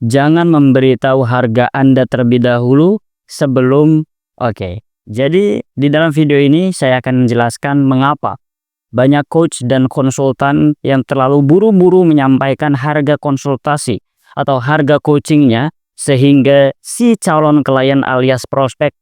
jangan memberitahu harga Anda terlebih dahulu sebelum. Oke. Jadi di dalam video ini saya akan menjelaskan mengapa banyak coach dan konsultan yang terlalu buru-buru menyampaikan harga konsultasi atau harga coachingnya, sehingga si calon klien alias prospek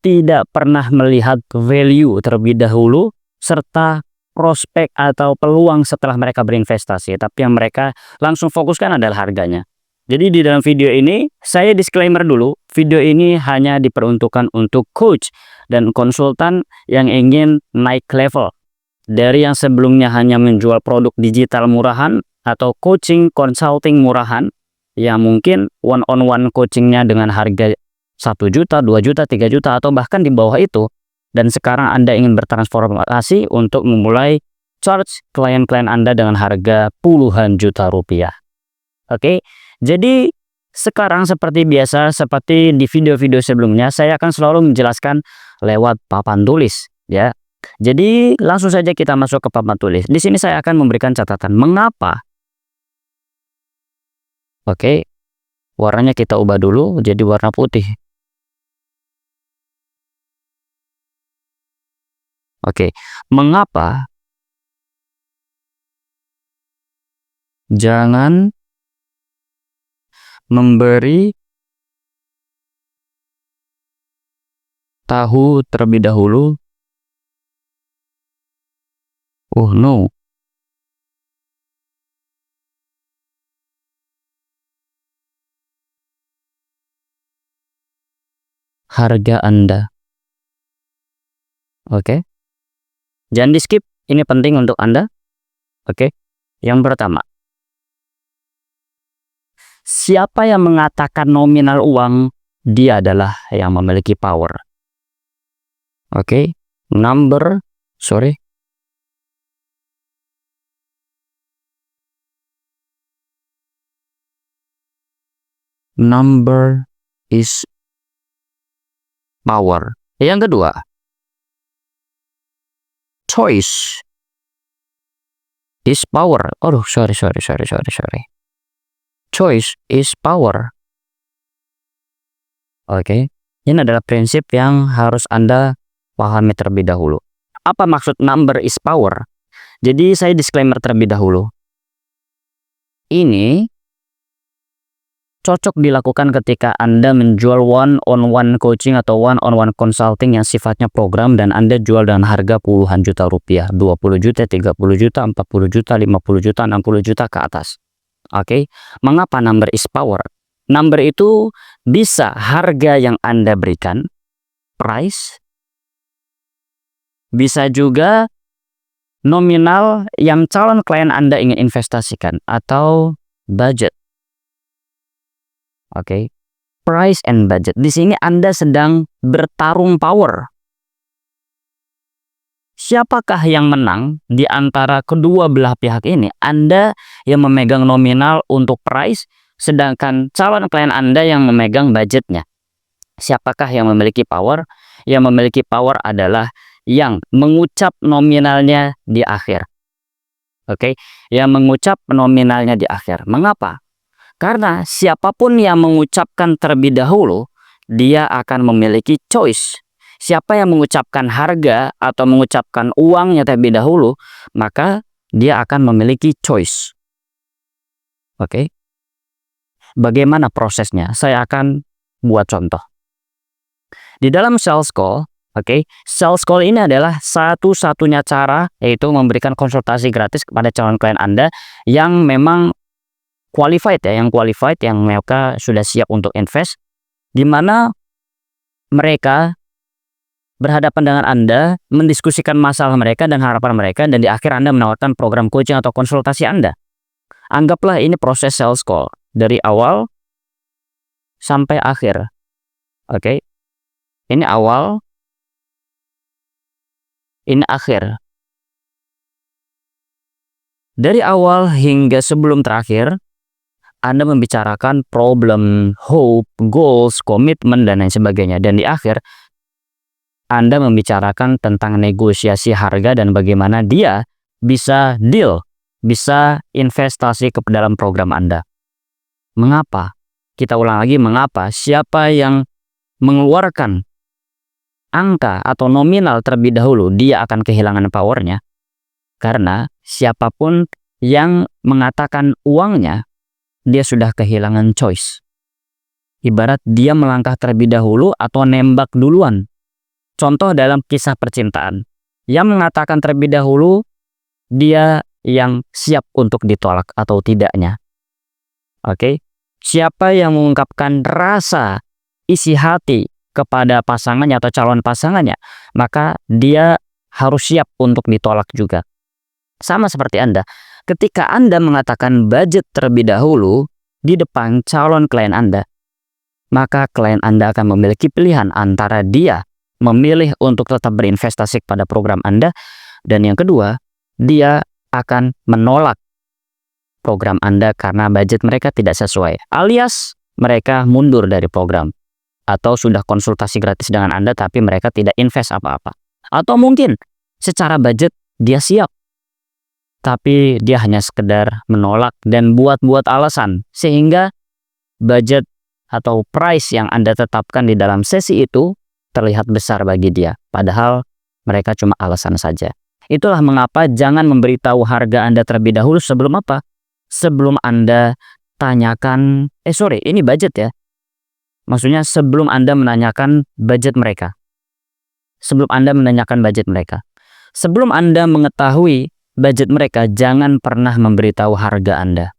tidak pernah melihat value terlebih dahulu serta prospek atau peluang setelah mereka berinvestasi, tapi yang mereka langsung fokuskan adalah harganya. Jadi di dalam video ini saya disclaimer dulu, video ini hanya diperuntukkan untuk coach dan konsultan yang ingin naik level dari yang sebelumnya hanya menjual produk digital murahan atau coaching consulting murahan yang mungkin one-on-one coachingnya dengan harga 1 juta, 2 juta, 3 juta atau bahkan di bawah itu, dan sekarang Anda ingin bertransformasi untuk memulai charge klien-klien Anda dengan harga puluhan juta rupiah. Oke, jadi sekarang seperti biasa, seperti di video-video sebelumnya, saya akan selalu menjelaskan lewat papan tulis, ya. Jadi langsung saja kita masuk ke papan tulis. Di sini saya akan memberikan catatan mengapa. Oke, warnanya kita ubah dulu jadi warna putih. Oke, mengapa jangan memberi tahu terlebih dahulu. Oh no. Harga Anda. Oke. Jangan di skip, ini penting untuk Anda. Oke. Yang pertama, siapa yang mengatakan nominal uang, dia adalah yang memiliki power. Oke. Number is power. Yang kedua, choice is power. Oh, sorry. Choice is power. Oke. Ini adalah prinsip yang harus Anda pahami terlebih dahulu. Apa maksud number is power? Jadi saya disclaimer terlebih dahulu. Ini cocok dilakukan ketika Anda menjual one-on-one coaching atau one-on-one consulting yang sifatnya program dan Anda jual dengan harga puluhan juta rupiah, 20 juta, 30 juta, 40 juta, 50 juta, 60 juta ke atas. Oke, mengapa number is power? Number itu bisa harga yang Anda berikan, price, bisa juga nominal yang calon klien Anda ingin investasikan atau budget. Oke, price and budget. Di sini Anda sedang bertarung power. Siapakah yang menang di antara kedua belah pihak ini? Anda yang memegang nominal untuk price, sedangkan calon klien Anda yang memegang budgetnya. Siapakah yang memiliki power? Yang memiliki power adalah yang mengucap nominalnya di akhir. Oke, yang mengucap nominalnya di akhir. Mengapa? Karena siapapun yang mengucapkan terlebih dahulu, dia akan memiliki choice. Siapa yang mengucapkan harga atau mengucapkan uangnya terlebih dahulu, maka dia akan memiliki choice. Oke. Bagaimana prosesnya? Saya akan buat contoh. Di dalam sales call, sales call ini adalah satu-satunya cara, yaitu memberikan konsultasi gratis kepada calon klien Anda yang memang qualified, yang mereka sudah siap untuk invest, di mana mereka berhadapan dengan Anda, mendiskusikan masalah mereka dan harapan mereka, dan di akhir Anda menawarkan program coaching atau konsultasi Anda. Anggaplah ini proses sales call dari awal sampai akhir. Oke. Ini awal, ini akhir. Dari awal hingga sebelum terakhir, Anda membicarakan problem, hope, goals, komitmen, dan lain sebagainya. Dan di akhir, Anda membicarakan tentang negosiasi harga dan bagaimana dia bisa deal, bisa investasi ke dalam program Anda. Mengapa? kita ulang lagi mengapa siapa yang mengeluarkan angka atau nominal terlebih dahulu dia akan kehilangan powernya. Karena siapapun yang mengatakan uangnya, dia sudah kehilangan choice. Ibarat dia melangkah terlebih dahulu atau nembak duluan. Contoh dalam kisah percintaan. Yang mengatakan terlebih dahulu, dia yang siap untuk ditolak atau tidaknya. Oke? Siapa yang mengungkapkan rasa isi hati kepada pasangannya atau calon pasangannya, maka dia harus siap untuk ditolak juga. Sama seperti Anda, ketika Anda mengatakan budget terlebih dahulu di depan calon klien Anda, maka klien Anda akan memiliki pilihan antara dia memilih untuk tetap berinvestasi pada program Anda, dan yang kedua, dia akan menolak program Anda karena budget mereka tidak sesuai, alias mereka mundur dari program, atau sudah konsultasi gratis dengan Anda tapi mereka tidak invest apa-apa. Atau mungkin secara budget dia siap, tapi dia hanya sekedar menolak dan buat-buat alasan sehingga budget atau price yang Anda tetapkan di dalam sesi itu terlihat besar bagi dia, padahal mereka cuma alasan saja. Itulah mengapa jangan memberitahu harga Anda terlebih dahulu sebelum apa? Sebelum Anda tanyakan, ini budget ya. Maksudnya sebelum Anda menanyakan budget mereka. Sebelum Anda menanyakan budget mereka. Sebelum Anda mengetahui budget mereka, jangan pernah memberitahu harga Anda.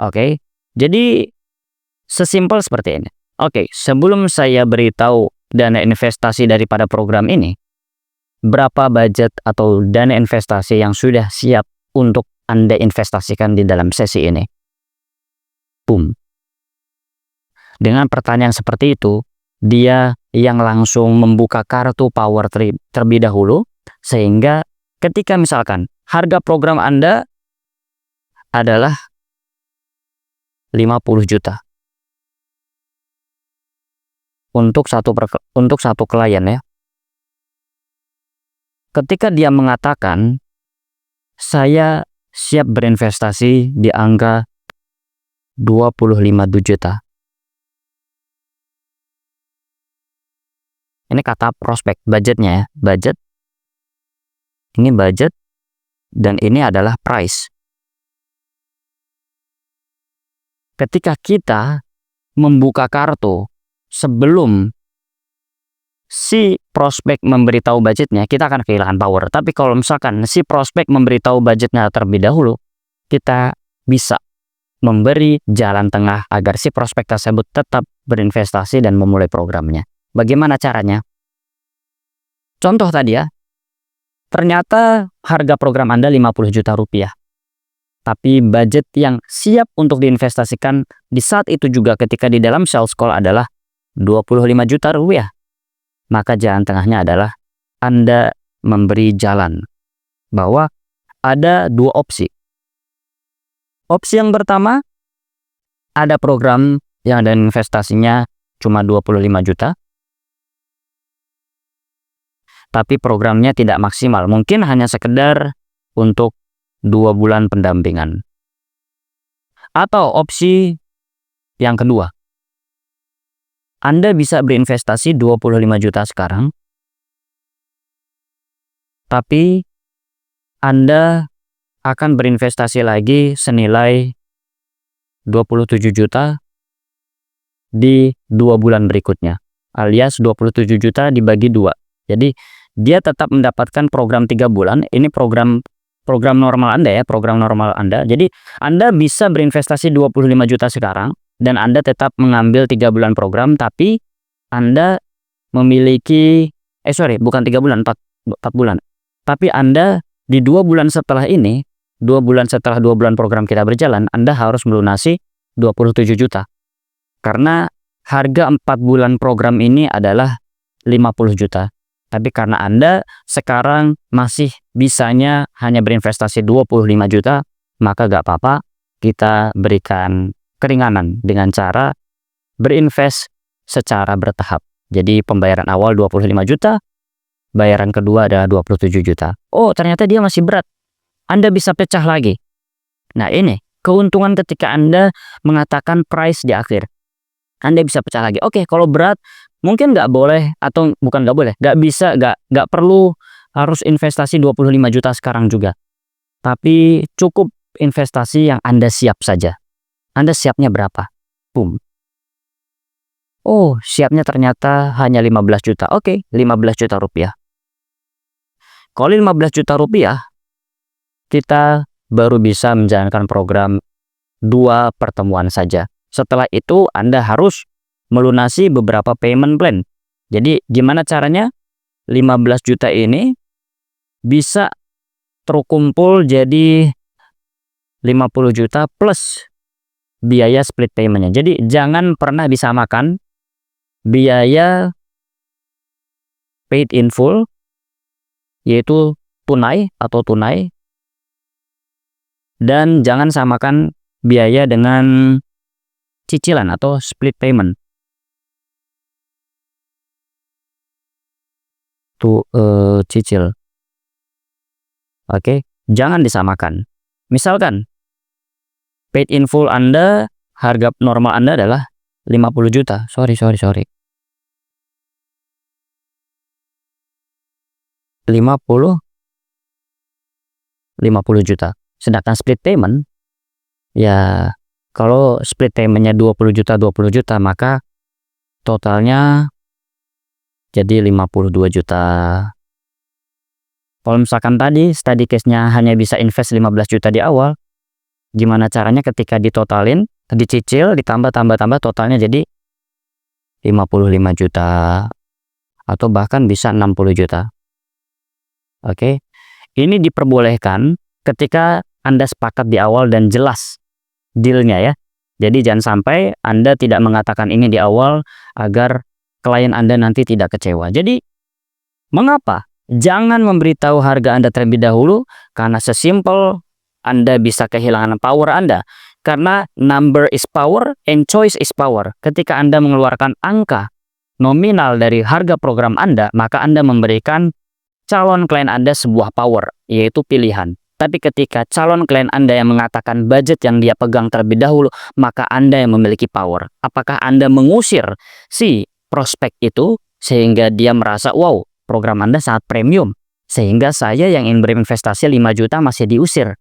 Oke? Jadi sesimpel seperti ini. Oke, sebelum saya beritahu dana investasi daripada program ini, berapa budget atau dana investasi yang sudah siap untuk Anda investasikan di dalam sesi ini? Boom. Dengan pertanyaan seperti itu, dia yang langsung membuka kartu power terlebih dahulu, sehingga ketika misalkan harga program Anda adalah 50 juta untuk satu klien ya. Ketika dia mengatakan saya siap berinvestasi di angka 25 juta. Ini kata prospek, budgetnya ya, budget. Ini budget dan ini adalah price. Ketika kita membuka kartu sebelum si prospek memberitahu budgetnya, kita akan kehilangan power. Tapi kalau misalkan si prospek memberitahu budgetnya terlebih dahulu, kita bisa memberi jalan tengah agar si prospek tersebut tetap berinvestasi dan memulai programnya. Bagaimana caranya? Contoh tadi ya, ternyata harga program Anda 50 juta rupiah. Tapi budget yang siap untuk diinvestasikan di saat itu juga ketika di dalam sales call adalah 25 juta rupiah. Maka jalan tengahnya adalah Anda memberi jalan bahwa ada dua opsi. Opsi yang pertama, ada program yang ada investasinya cuma 25 juta. Tapi programnya tidak maksimal, mungkin hanya sekedar untuk 2 bulan pendampingan. Atau opsi yang kedua, Anda bisa berinvestasi 25 juta sekarang, tapi Anda akan berinvestasi lagi senilai 27 juta di 2 bulan berikutnya, alias 27 juta dibagi 2. Jadi dia tetap mendapatkan program 3 bulan. Ini program normal Anda ya, program normal Anda. Jadi Anda bisa berinvestasi 25 juta sekarang dan Anda tetap mengambil 3 bulan program, tapi Anda memiliki bukan 3 bulan, 4 bulan. Tapi Anda di 2 bulan setelah ini, 2 bulan setelah 2 bulan program kita berjalan, Anda harus melunasi 27 juta. Karena harga 4 bulan program ini adalah 50 juta. Tapi karena Anda sekarang masih bisanya hanya berinvestasi 25 juta, maka gak apa-apa, kita berikan keringanan dengan cara berinvest secara bertahap. Jadi pembayaran awal 25 juta, bayaran kedua adalah 27 juta. Oh, ternyata dia masih berat. Anda bisa pecah lagi. Nah, ini keuntungan ketika Anda mengatakan price di akhir. Anda bisa pecah lagi. Oke, kalau berat mungkin nggak boleh, atau bukan nggak boleh, nggak bisa, nggak perlu harus investasi 25 juta sekarang juga. Tapi cukup investasi yang Anda siap saja. Anda siapnya berapa? Boom. Oh, siapnya ternyata hanya 15 juta. Oke, 15 juta rupiah. Kalau 15 juta rupiah, kita baru bisa menjalankan program 2 pertemuan saja. Setelah itu Anda harus melunasi beberapa payment plan. Jadi gimana caranya 15 juta ini bisa terkumpul jadi 50 juta plus biaya split paymentnya. Jadi jangan pernah disamakan biaya paid in full, yaitu tunai atau tunai, dan jangan samakan biaya dengan cicilan atau split payment. Cicil. Oke, jangan disamakan. Misalkan paid in full Anda, harga normal Anda adalah 50 juta. Sorry. 50 juta. Sedangkan split payment, ya kalau split paymentnya 20 juta, maka totalnya jadi 52 juta. Kalau misalkan tadi study case-nya hanya bisa invest 15 juta di awal, gimana caranya ketika ditotalin, dicicil, ditambah totalnya jadi 55 juta atau bahkan bisa 60 juta. Oke. Ini diperbolehkan ketika Anda sepakat di awal dan jelas dealnya ya. Jadi jangan sampai Anda tidak mengatakan ini di awal agar klien Anda nanti tidak kecewa. Jadi mengapa? Jangan memberitahu harga Anda terlebih dahulu, karena sesimpel Anda bisa kehilangan power Anda. Karena number is power and choice is power. Ketika Anda mengeluarkan angka nominal dari harga program Anda, maka Anda memberikan calon klien Anda sebuah power, yaitu pilihan. Tapi ketika calon klien Anda yang mengatakan budget yang dia pegang terlebih dahulu, maka Anda yang memiliki power. Apakah Anda mengusir si prospek itu sehingga dia merasa, wow, program Anda sangat premium, sehingga saya yang ingin berinvestasi 5 juta masih diusir?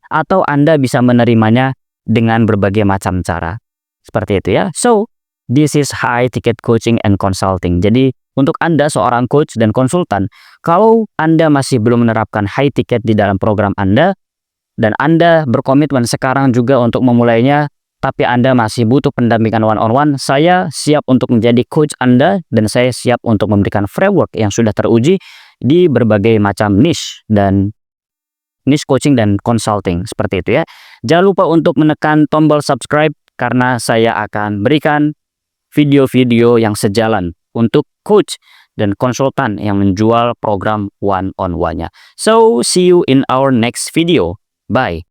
Atau Anda bisa menerimanya dengan berbagai macam cara. Seperti itu ya. So, this is high ticket coaching and consulting. Jadi, untuk Anda seorang coach dan konsultan, kalau Anda masih belum menerapkan high ticket di dalam program Anda, dan Anda berkomitmen sekarang juga untuk memulainya, tapi Anda masih butuh pendampingan one-on-one, saya siap untuk menjadi coach Anda, dan saya siap untuk memberikan framework yang sudah teruji di berbagai macam niche coaching dan consulting, seperti itu ya. Jangan lupa untuk menekan tombol subscribe, karena saya akan berikan video-video yang sejalan untuk coach dan konsultan yang menjual program one-on-one-nya. So, see you in our next video. Bye.